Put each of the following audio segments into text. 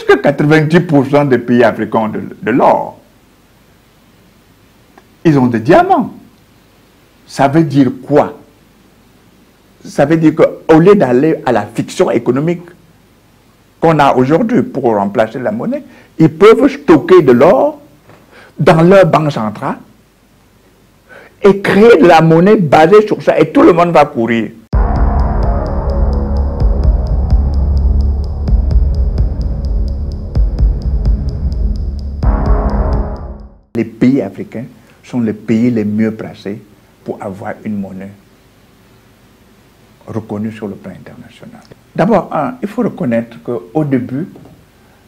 Presque 90% des pays africains ont de l'or. Ils ont des diamants. Ça veut dire quoi? Ça veut dire qu'au lieu d'aller à la fiction économique qu'on a aujourd'hui pour remplacer la monnaie, ils peuvent stocker de l'or dans leur banque centrale et créer de la monnaie basée sur ça et tout le monde va courir. Les pays africains sont les pays les mieux placés pour avoir une monnaie reconnue sur le plan international. D'abord, il faut reconnaître qu'au début,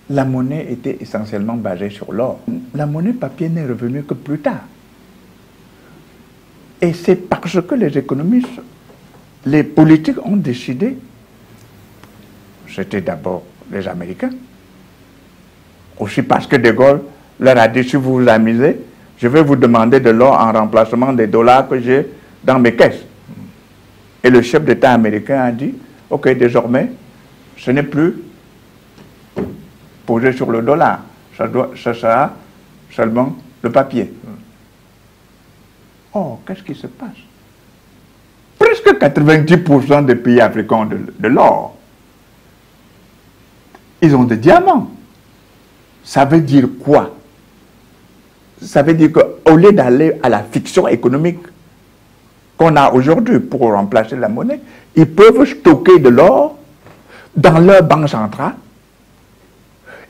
la monnaie était essentiellement basée sur l'or. La monnaie papier n'est revenue que plus tard. Et c'est parce que les économistes, les politiques ont décidé, c'était d'abord les Américains, aussi parce que De Gaulle leur a dit, si vous vous amusez, je vais vous demander de l'or en remplacement des dollars que j'ai dans mes caisses. Et le chef d'État américain a dit, ok, désormais, ce n'est plus posé sur le dollar, ça sera seulement le papier. Oh, qu'est-ce qui se passe? Presque 90% des pays africains ont de l'or. Ils ont des diamants. Ça veut dire quoi? Ça veut dire qu'au lieu d'aller à la fiction économique qu'on a aujourd'hui pour remplacer la monnaie, ils peuvent stocker de l'or dans leur banque centrale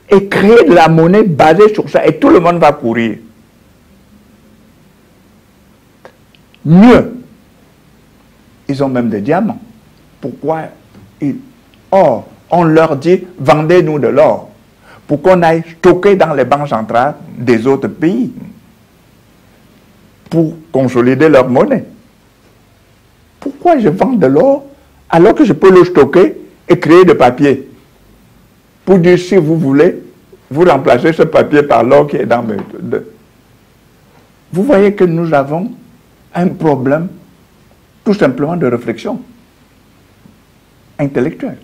et créer de la monnaie basée sur ça et tout le monde va courir. Mieux, ils ont même des diamants. Pourquoi or, on leur dit, vendez-nous de l'or pour qu'on aille stocker dans les banques centrales des autres pays pour consolider leur monnaie. Pourquoi je vends de l'or alors que je peux le stocker et créer de papier? Pour dire, si vous voulez, vous remplacez ce papier par l'or qui est dans mes... Vous voyez que nous avons un problème tout simplement de réflexion intellectuelle.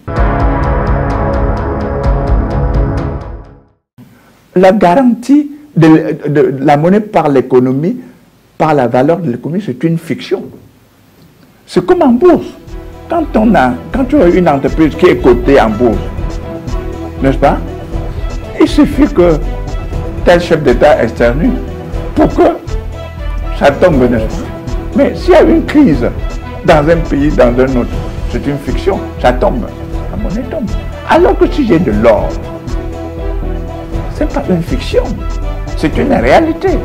La garantie de la monnaie par l'économie, par la valeur de l'économie, c'est une fiction. C'est comme en bourse. Quand tu as une entreprise qui est cotée en bourse, n'est-ce pas? Il suffit que tel chef d'État externue pour que ça tombe, n'est-ce pas? Mais s'il y a une crise dans un pays, dans un autre, c'est une fiction, ça tombe, la monnaie tombe. Alors que si j'ai de l'or, ce n'est pas une fiction, c'est une réalité.